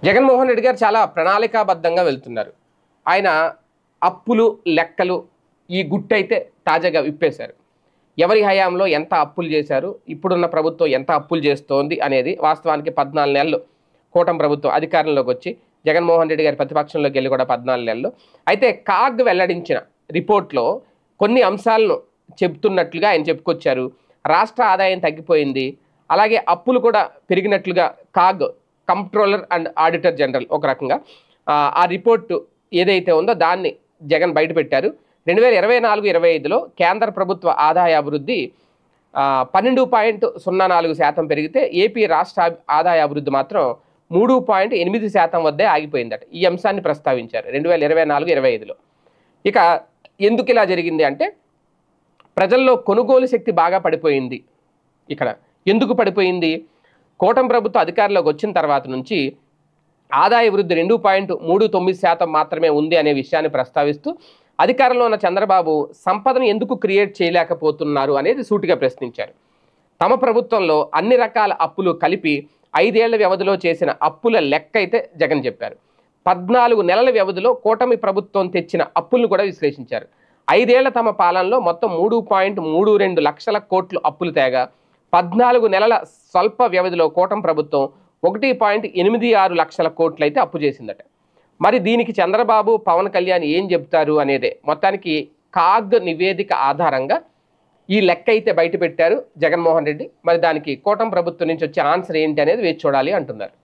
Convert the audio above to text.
జగన్మోహన్ రెడ్డి గారు చాలా ప్రణాళికాబద్ధంగా వెళ్తున్నారు. ఆయన అప్పులు, లెక్కలు ఈ గుట్టయితే తాజాగా విప్పేశారు. ఎవరి హయాంలో ఎంత అప్పులు చేశారు, ఇప్పుడున్న ప్రభుత్వం ఎంత అప్పులు చేస్తోంది అనేది వాస్తవానికి 14 నెలలు కూటమి ప్రభుత్వం అధికారంలోకి వచ్చి జగన్మోహన్ రెడ్డి గారి ప్రతిపక్షంలోకి వెళ్ళి కూడా 14 నెలలు. అయితే కాగ్ వెల్లడించిన రిపోర్ట్లో కొన్ని అంశాలను చెబుతున్నట్లుగా ఆయన చెప్పుకొచ్చారు. రాష్ట్ర ఆదాయం తగ్గిపోయింది, అలాగే అప్పులు కూడా పెరిగినట్లుగా CAG comptroller and auditor general ఒక రకంగా ఆ రిపోర్టు ఏదైతే ఉందో దాన్ని జగన్ బయటపెట్టారు. 2024-25లో కేంద్ర ప్రభుత్వ ఆదాయ అభివృద్ధి 12.04% పెరిగితే ఏపీ రాష్ట్ర ఆదాయ అభివృద్ధి మాత్రం 3.8% వద్దే ఆగిపోయిందట. ఈ అంశాన్ని ప్రస్తావించారు 2024-25లో. ఇక ఎందుకు ఇలా జరిగింది అంటే ప్రజల్లో కొనుగోలు శక్తి బాగా పడిపోయింది. ఇక్కడ ఎందుకు పడిపోయింది? కూటమి ప్రభుత్వం అధికారంలోకి వచ్చిన తర్వాత నుంచి ఆదాయ వృద్ధి 2.39% మాత్రమే ఉంది అనే విషయాన్ని ప్రస్తావిస్తూ అధికారంలో ఉన్న చంద్రబాబు సంపదను ఎందుకు క్రియేట్ చేయలేకపోతున్నారు అనేది సూటిగా ప్రశ్నించారు. తమ ప్రభుత్వంలో అన్ని రకాల అప్పులు కలిపి 5 ఏళ్ల వ్యవధిలో చేసిన అప్పుల లెక్క అయితే జగన్ చెప్పారు. 14 నెలల వ్యవధిలో కూటమి ప్రభుత్వం తెచ్చిన అప్పులను కూడా విశ్లేషించారు. 5 ఏళ్ల తమ పాలనలో మొత్తం 3.32 లక్షల కోట్లు అప్పులు తేగా 14 నెలల స్వల్ప వ్యవధిలో కూటమి ప్రభుత్వం 1.86 లక్షల కోట్లు అయితే అప్పు చేసిందట. మరి దీనికి చంద్రబాబు, పవన్ కళ్యాణ్ ఏం చెప్తారు అనేదే మొత్తానికి కాగ్ నివేదిక ఆధారంగా ఈ లెక్క అయితే బయట పెట్టారు జగన్మోహన్ రెడ్డి. మరి దానికి కూటమి ప్రభుత్వం నుంచి వచ్చే ఆన్సర్ ఏంటి అనేది వేచి చూడాలి అంటున్నారు.